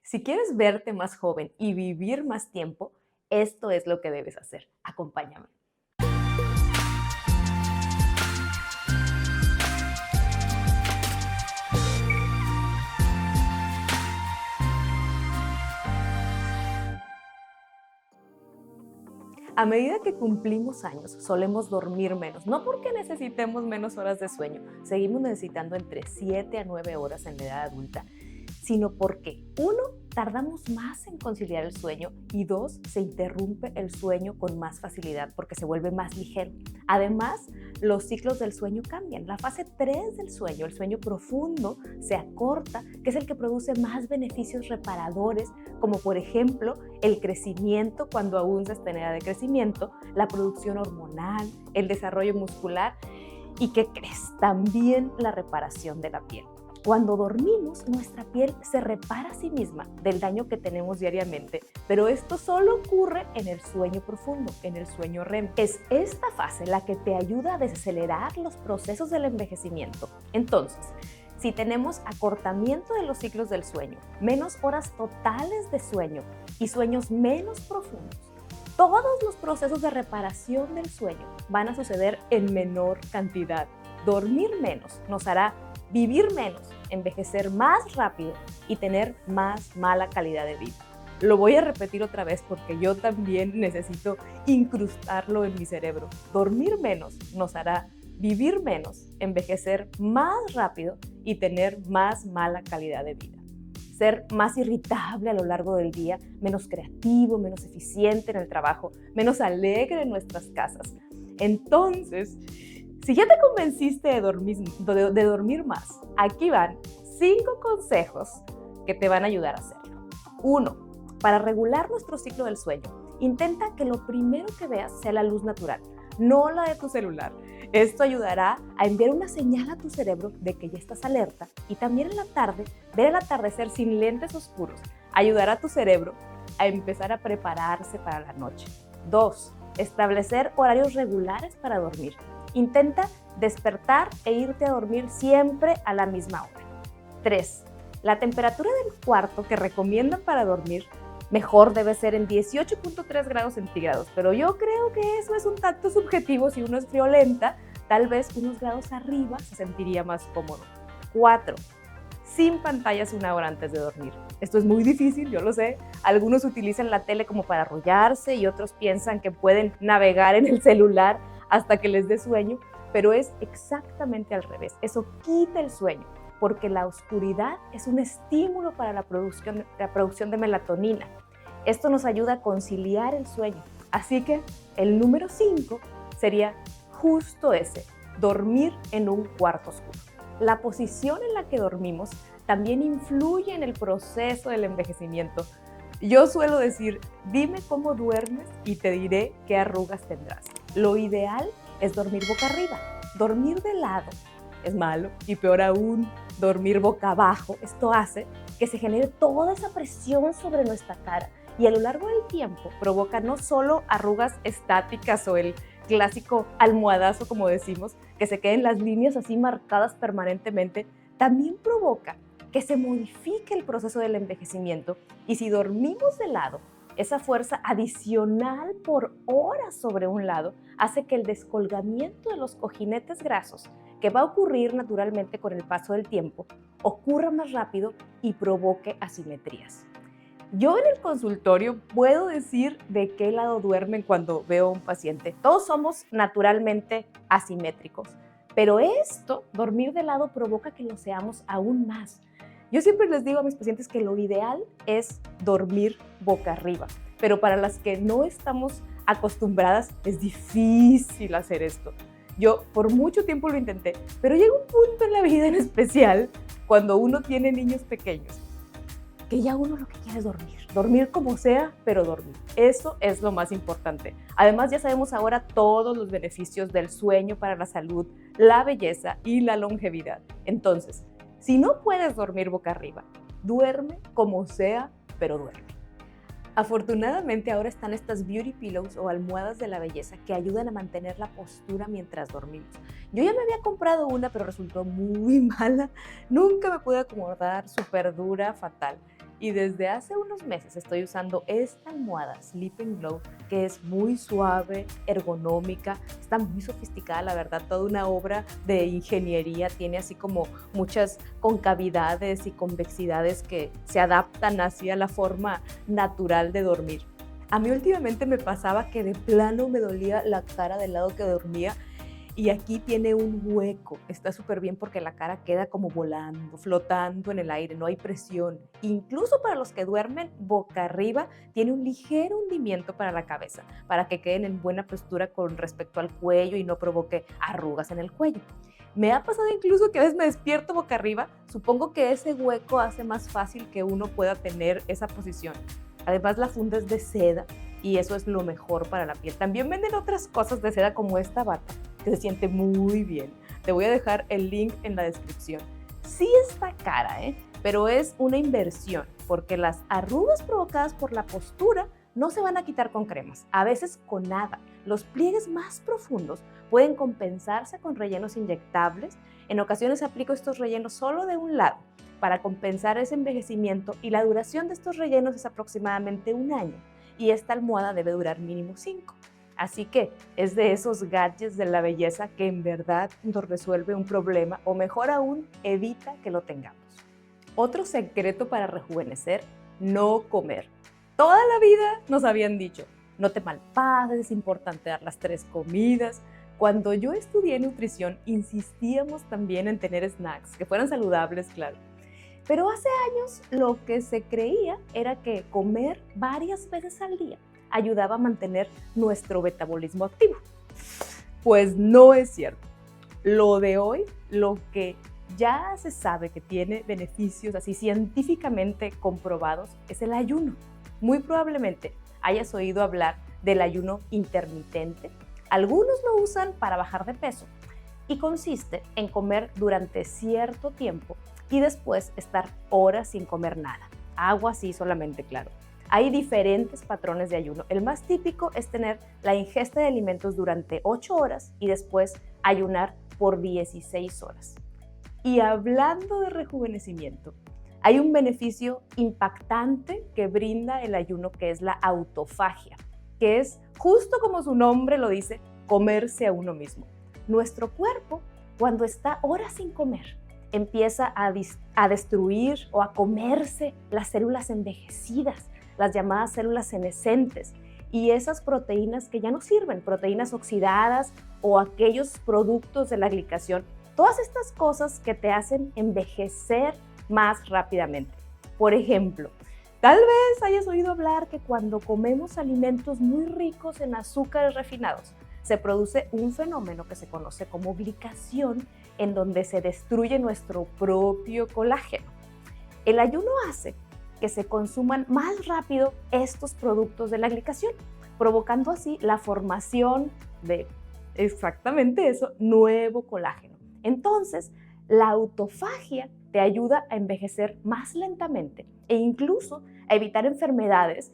Si quieres verte más joven y vivir más tiempo, esto es lo que debes hacer. Acompáñame. A medida que cumplimos años, solemos dormir menos, no porque necesitemos menos horas de sueño, seguimos necesitando entre 7 a 9 horas en la edad adulta, sino porque, uno, tardamos más en conciliar el sueño y dos, se interrumpe el sueño con más facilidad porque se vuelve más ligero. Además, los ciclos del sueño cambian. La fase 3 del sueño, el sueño profundo, se acorta, que es el que produce más beneficios reparadores, como por ejemplo el crecimiento cuando aún se está en edad de crecimiento, la producción hormonal, el desarrollo muscular y, ¿qué crees?, también la reparación de la piel. Cuando dormimos, nuestra piel se repara a sí misma del daño que tenemos diariamente, pero esto solo ocurre en el sueño profundo, en el sueño REM. Es esta fase la que te ayuda a desacelerar los procesos del envejecimiento. Entonces, si tenemos acortamiento de los ciclos del sueño, menos horas totales de sueño y sueños menos profundos, todos los procesos de reparación del sueño van a suceder en menor cantidad. Dormir menos nos hará vivir menos, envejecer más rápido y tener más mala calidad de vida. Lo voy a repetir otra vez porque yo también necesito incrustarlo en mi cerebro. Dormir menos nos hará vivir menos, envejecer más rápido y tener más mala calidad de vida. Ser más irritable a lo largo del día, menos creativo, menos eficiente en el trabajo, menos alegre en nuestras casas. Entonces, si ya te convenciste de dormir más, aquí van 5 consejos que te van a ayudar a hacerlo. 1. Para regular nuestro ciclo del sueño, intenta que lo primero que veas sea la luz natural, no la de tu celular. Esto ayudará a enviar una señal a tu cerebro de que ya estás alerta y también en la tarde, ver el atardecer sin lentes oscuros ayudará a tu cerebro a empezar a prepararse para la noche. 2. Establecer horarios regulares para dormir. Intenta despertar e irte a dormir siempre a la misma hora. 3. La temperatura del cuarto que recomiendan para dormir mejor debe ser en 18.3 grados centígrados, pero yo creo que eso es un tanto subjetivo. Si uno es friolenta, tal vez unos grados arriba se sentiría más cómodo. 4. Sin pantallas 1 hora antes de dormir. Esto es muy difícil, yo lo sé. Algunos utilizan la tele como para arrullarse y otros piensan que pueden navegar en el celular hasta que les dé sueño, pero es exactamente al revés. Eso quita el sueño, porque la oscuridad es un estímulo para la producción de melatonina. Esto nos ayuda a conciliar el sueño. Así que el número 5 sería justo ese, dormir en un cuarto oscuro. La posición en la que dormimos también influye en el proceso del envejecimiento. Yo suelo decir, dime cómo duermes y te diré qué arrugas tendrás. Lo ideal es dormir boca arriba. Dormir de lado es malo y peor aún, dormir boca abajo. Esto hace que se genere toda esa presión sobre nuestra cara y a lo largo del tiempo provoca no solo arrugas estáticas o el clásico almohadazo, como decimos, que se queden las líneas así marcadas permanentemente, también provoca que se modifique el proceso del envejecimiento y si dormimos de lado, esa fuerza adicional por horas sobre un lado hace que el descolgamiento de los cojinetes grasos, que va a ocurrir naturalmente con el paso del tiempo, ocurra más rápido y provoque asimetrías. Yo en el consultorio puedo decir de qué lado duermen cuando veo a un paciente. Todos somos naturalmente asimétricos, pero dormir de lado, provoca que lo seamos aún más. Yo siempre les digo a mis pacientes que lo ideal es dormir boca arriba, pero para las que no estamos acostumbradas es difícil hacer esto. Yo por mucho tiempo lo intenté, pero llega un punto en la vida en especial cuando uno tiene niños pequeños que ya uno lo que quiere es dormir como sea, pero dormir. Eso es lo más importante. Además, ya sabemos ahora todos los beneficios del sueño para la salud, la belleza y la longevidad. Entonces, si no puedes dormir boca arriba, duerme como sea, pero duerme. Afortunadamente ahora están estas beauty pillows o almohadas de la belleza que ayudan a mantener la postura mientras dormimos. Yo ya me había comprado una, pero resultó muy mala. Nunca me pude acomodar, súper dura, fatal. y desde hace unos meses estoy usando esta almohada Sleep and Glow, que es muy suave, ergonómica, está muy sofisticada, la verdad, toda una obra de ingeniería, tiene así como muchas concavidades y convexidades que se adaptan así a la forma natural de dormir. A mí últimamente me pasaba que de plano me dolía la cara del lado que dormía y aquí tiene un hueco. Está súper bien porque la cara queda como volando, flotando en el aire, no hay presión. Incluso para los que duermen boca arriba, tiene un ligero hundimiento para la cabeza, para que queden en buena postura con respecto al cuello y no provoque arrugas en el cuello. Me ha pasado incluso que a veces me despierto boca arriba, supongo que ese hueco hace más fácil que uno pueda tener esa posición. Además, la funda es de seda y eso es lo mejor para la piel. También venden otras cosas de seda como esta bata, que se siente muy bien. Te voy a dejar el link en la descripción. Sí está cara, pero es una inversión, porque las arrugas provocadas por la postura no se van a quitar con cremas, a veces con nada. Los pliegues más profundos pueden compensarse con rellenos inyectables. En ocasiones aplico estos rellenos solo de un lado para compensar ese envejecimiento y la duración de estos rellenos es aproximadamente 1 año y esta almohada debe durar mínimo 5. Así que es de esos gadgets de la belleza que en verdad nos resuelve un problema o mejor aún, evita que lo tengamos. Otro secreto para rejuvenecer, no comer. Toda la vida nos habían dicho, no te malpases, es importante dar las 3 comidas. Cuando yo estudié nutrición, insistíamos también en tener snacks, que fueran saludables, claro. Pero hace años lo que se creía era que comer varias veces al día ayudaba a mantener nuestro metabolismo activo. Pues no es cierto. Lo de hoy, lo que ya se sabe que tiene beneficios así científicamente comprobados, es el ayuno. Muy probablemente hayas oído hablar del ayuno intermitente. Algunos lo usan para bajar de peso y consiste en comer durante cierto tiempo y después estar horas sin comer nada. Agua sí solamente, claro. Hay diferentes patrones de ayuno. El más típico es tener la ingesta de alimentos durante 8 horas y después ayunar por 16 horas. Y hablando de rejuvenecimiento, hay un beneficio impactante que brinda el ayuno que es la autofagia, que es justo como su nombre lo dice, comerse a uno mismo. Nuestro cuerpo, cuando está horas sin comer, empieza a destruir o a comerse las células envejecidas, las llamadas células senescentes y esas proteínas que ya no sirven, proteínas oxidadas o aquellos productos de la glicación, todas estas cosas que te hacen envejecer más rápidamente. Por ejemplo, tal vez hayas oído hablar que cuando comemos alimentos muy ricos en azúcares refinados, se produce un fenómeno que se conoce como glicación, en donde se destruye nuestro propio colágeno. El ayuno hace que se consuman más rápido estos productos de la glicación, provocando así la formación de exactamente eso, nuevo colágeno. Entonces, la autofagia te ayuda a envejecer más lentamente e incluso a evitar enfermedades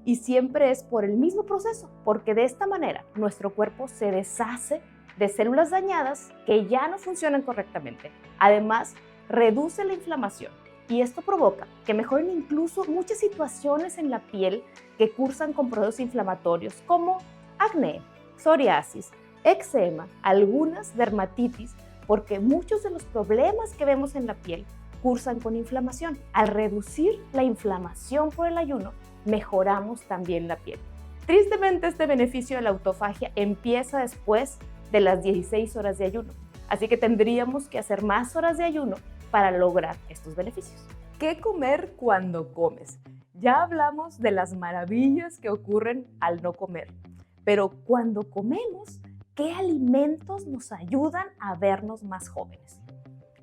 y siempre es por el mismo proceso, porque de esta manera nuestro cuerpo se deshace de células dañadas que ya no funcionan correctamente. Además, reduce la inflamación y esto provoca que mejoren incluso muchas situaciones en la piel que cursan con procesos inflamatorios como acné, psoriasis, eczema, algunas dermatitis, porque muchos de los problemas que vemos en la piel cursan con inflamación. Al reducir la inflamación por el ayuno, mejoramos también la piel. Tristemente, este beneficio de la autofagia empieza después de las 16 horas de ayuno, así que tendríamos que hacer más horas de ayuno para lograr estos beneficios. ¿Qué comer cuando comes? Ya hablamos de las maravillas que ocurren al no comer, pero cuando comemos, ¿qué alimentos nos ayudan a vernos más jóvenes?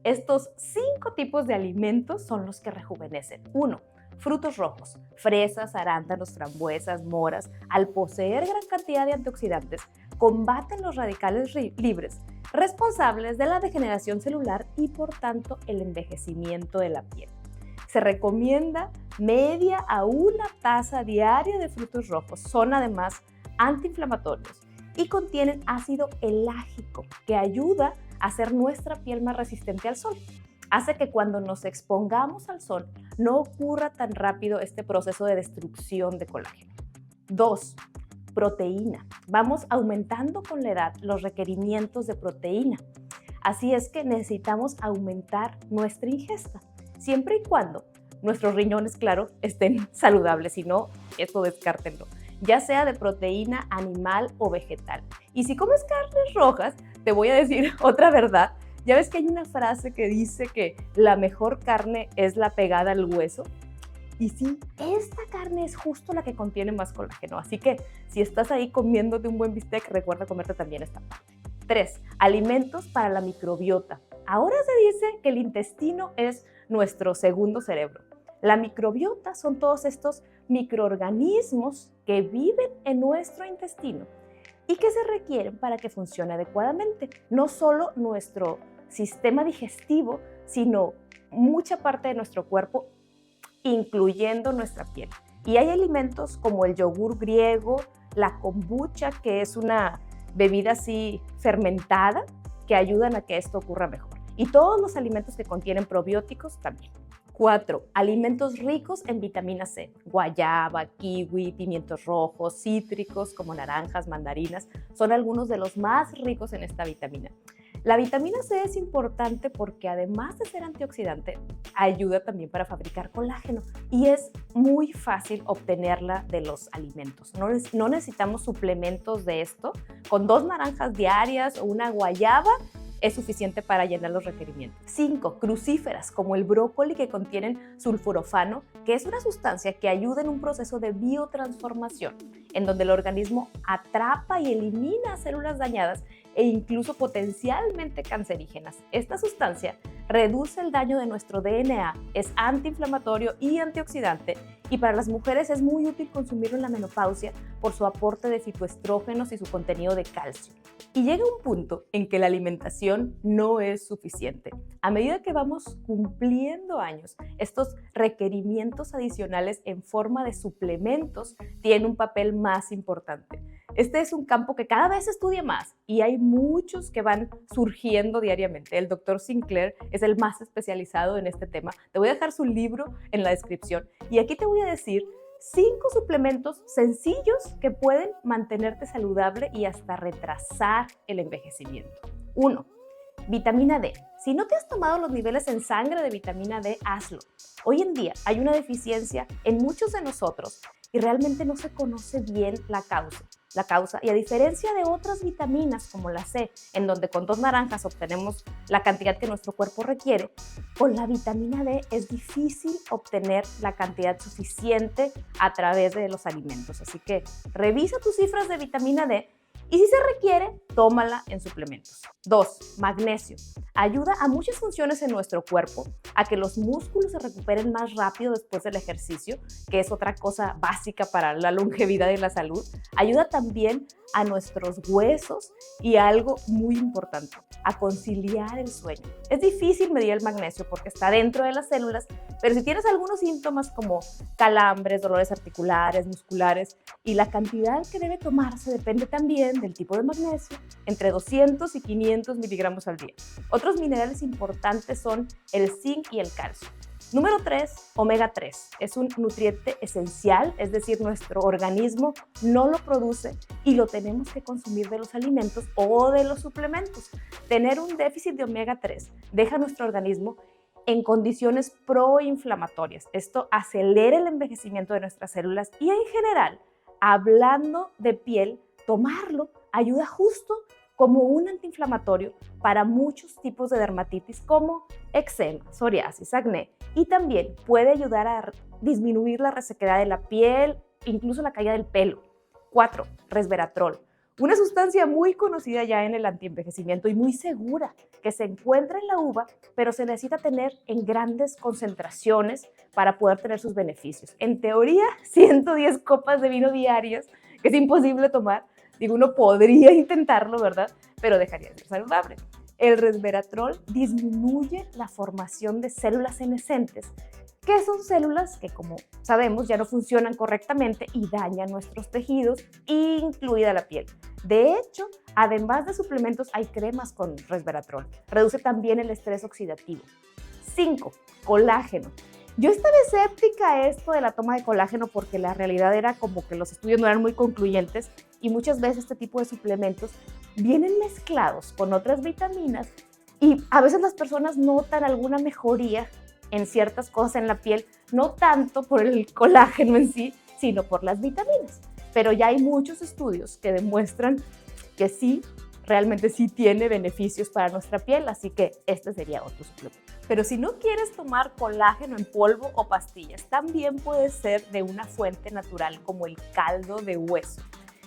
Estos 5 tipos de alimentos son los que rejuvenecen. 1. Frutos rojos, fresas, arándanos, frambuesas, moras, al poseer gran cantidad de antioxidantes, combaten los radicales libres, responsables de la degeneración celular y por tanto el envejecimiento de la piel. Se recomienda media a 1 taza diaria de frutos rojos. Son además antiinflamatorios y contienen ácido elágico que ayuda a hacer nuestra piel más resistente al sol. Hace que cuando nos expongamos al sol no ocurra tan rápido este proceso de destrucción de colágeno. 2. Proteína. Vamos aumentando con la edad los requerimientos de proteína. Así es que necesitamos aumentar nuestra ingesta, siempre y cuando nuestros riñones, claro, estén saludables, si no, esto descártenlo, ya sea de proteína animal o vegetal. Y si comes carnes rojas, te voy a decir otra verdad. ¿Ya ves que hay una frase que dice que la mejor carne es la pegada al hueso? Y sí, esta carne es justo la que contiene más colágeno. Así que si estás ahí comiéndote un buen bistec, recuerda comerte también esta parte. 3. Alimentos para la microbiota. Ahora se dice que el intestino es nuestro segundo cerebro. La microbiota son todos estos microorganismos que viven en nuestro intestino y que se requieren para que funcione adecuadamente. No solo nuestro sistema digestivo, sino mucha parte de nuestro cuerpo, incluyendo nuestra piel. Y hay alimentos como el yogur griego, la kombucha, que es una bebida así fermentada, que ayudan a que esto ocurra mejor. Y todos los alimentos que contienen probióticos también. 4. Alimentos ricos en vitamina C. Guayaba, kiwi, pimientos rojos, cítricos como naranjas, mandarinas, son algunos de los más ricos en esta vitamina. La vitamina C es importante porque además de ser antioxidante, ayuda también para fabricar colágeno y es muy fácil obtenerla de los alimentos. No necesitamos suplementos de esto. Con 2 naranjas diarias o una guayaba es suficiente para llenar los requerimientos. 5. Crucíferas, como el brócoli, que contienen sulforafano, que es una sustancia que ayuda en un proceso de biotransformación, en donde el organismo atrapa y elimina células dañadas e incluso potencialmente cancerígenas. Esta sustancia reduce el daño de nuestro DNA, es antiinflamatorio y antioxidante, y para las mujeres es muy útil consumirlo en la menopausia por su aporte de fitoestrógenos y su contenido de calcio. Y llega un punto en que la alimentación no es suficiente. A medida que vamos cumpliendo años, estos requerimientos adicionales en forma de suplementos tienen un papel más importante. Este es un campo que cada vez se estudia más y hay muchos que van surgiendo diariamente. El doctor Sinclair es el más especializado en este tema. Te voy a dejar su libro en la descripción y aquí te voy a decir 5 suplementos sencillos que pueden mantenerte saludable y hasta retrasar el envejecimiento. 1. Vitamina D. Si no te has tomado los niveles en sangre de vitamina D, hazlo. Hoy en día hay una deficiencia en muchos de nosotros y realmente no se conoce bien la causa. Y a diferencia de otras vitaminas como la C, en donde con 2 naranjas obtenemos la cantidad que nuestro cuerpo requiere, con la vitamina D es difícil obtener la cantidad suficiente a través de los alimentos. Así que revisa tus cifras de vitamina D y si se requiere, tómala en suplementos. 2. Magnesio. Ayuda a muchas funciones en nuestro cuerpo, a que los músculos se recuperen más rápido después del ejercicio, que es otra cosa básica para la longevidad y la salud. Ayuda también a nuestros huesos y algo muy importante, a conciliar el sueño. Es difícil medir el magnesio porque está dentro de las células, pero si tienes algunos síntomas como calambres, dolores articulares, musculares, y la cantidad que debe tomarse depende también del tipo de magnesio, entre 200 y 500 miligramos al día. Otros minerales importantes son el zinc y el calcio. Número 3, omega 3. Es un nutriente esencial, es decir, nuestro organismo no lo produce y lo tenemos que consumir de los alimentos o de los suplementos. Tener un déficit de omega 3 deja a nuestro organismo en condiciones proinflamatorias. Esto acelera el envejecimiento de nuestras células y en general, hablando de piel, tomarlo ayuda justo como un antiinflamatorio para muchos tipos de dermatitis como eczema, psoriasis, acné, y también puede ayudar a disminuir la resequedad de la piel, incluso la caída del pelo. 4. Resveratrol. Una sustancia muy conocida ya en el antienvejecimiento y muy segura, que se encuentra en la uva, pero se necesita tener en grandes concentraciones para poder tener sus beneficios. En teoría, 110 copas de vino diarias, que es imposible tomar. Digo, uno podría intentarlo, ¿verdad? Pero dejaría de ser saludable. El resveratrol disminuye la formación de células senescentes, que son células que, como sabemos, ya no funcionan correctamente y dañan nuestros tejidos, incluida la piel. De hecho, además de suplementos, hay cremas con resveratrol. Reduce también el estrés oxidativo. 5. Colágeno. Yo estaba escéptica a esto de la toma de colágeno porque la realidad era como que los estudios no eran muy concluyentes y muchas veces este tipo de suplementos vienen mezclados con otras vitaminas y a veces las personas notan alguna mejoría en ciertas cosas en la piel, no tanto por el colágeno en sí, sino por las vitaminas. Pero ya hay muchos estudios que demuestran que sí, realmente sí tiene beneficios para nuestra piel, así que este sería otro suplemento. Pero si no quieres tomar colágeno en polvo o pastillas, también puede ser de una fuente natural como el caldo de hueso,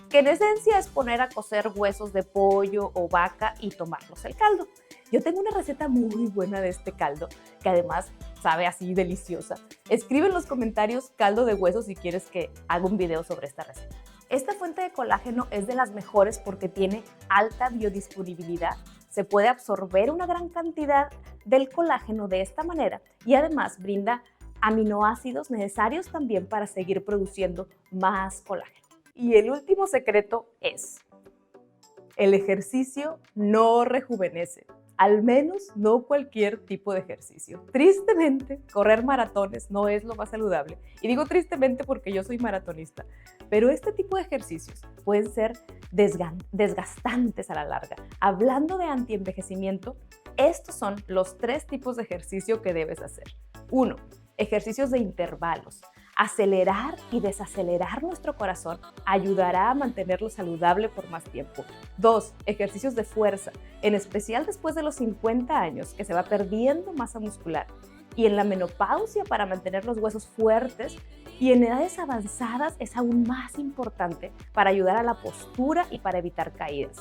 que en esencia es poner a cocer huesos de pollo o vaca y tomarlos el caldo. Yo tengo una receta muy buena de este caldo, que además sabe así deliciosa. Escribe en los comentarios caldo de hueso si quieres que haga un video sobre esta receta. Esta fuente de colágeno es de las mejores porque tiene alta biodisponibilidad. Se puede absorber una gran cantidad del colágeno de esta manera y además brinda aminoácidos necesarios también para seguir produciendo más colágeno. Y el último secreto es: el ejercicio no rejuvenece. Al menos no cualquier tipo de ejercicio. Tristemente, correr maratones no es lo más saludable. Y digo tristemente porque yo soy maratonista. Pero este tipo de ejercicios pueden ser desgastantes a la larga. Hablando de antienvejecimiento, estos son los 3 tipos de ejercicio que debes hacer. 1. Ejercicios de intervalos. Acelerar y desacelerar nuestro corazón ayudará a mantenerlo saludable por más tiempo. 2. Ejercicios de fuerza, en especial después de los 50 años, que se va perdiendo masa muscular. Y en la menopausia para mantener los huesos fuertes. Y en edades avanzadas es aún más importante para ayudar a la postura y para evitar caídas.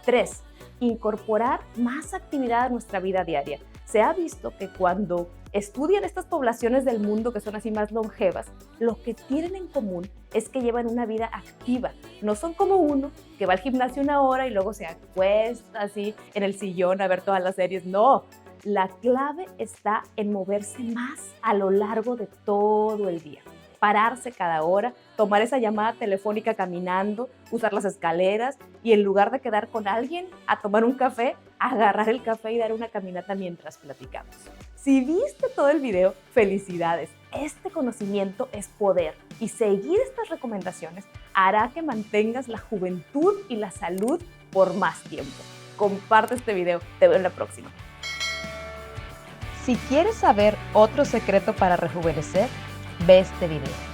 3. Incorporar más actividad a nuestra vida diaria. Se ha visto que cuando estudian estas poblaciones del mundo que son así más longevas, lo que tienen en común es que llevan una vida activa. No son como uno que va al gimnasio una hora y luego se acuesta así en el sillón a ver todas las series. No, la clave está en moverse más a lo largo de todo el día. Pararse cada hora, tomar esa llamada telefónica caminando, usar las escaleras y en lugar de quedar con alguien a tomar un café, agarrar el café y dar una caminata mientras platicamos. Si viste todo el video, felicidades. Este conocimiento es poder y seguir estas recomendaciones hará que mantengas la juventud y la salud por más tiempo. Comparte este video. Te veo en la próxima. Si quieres saber otro secreto para rejuvenecer, ve este video.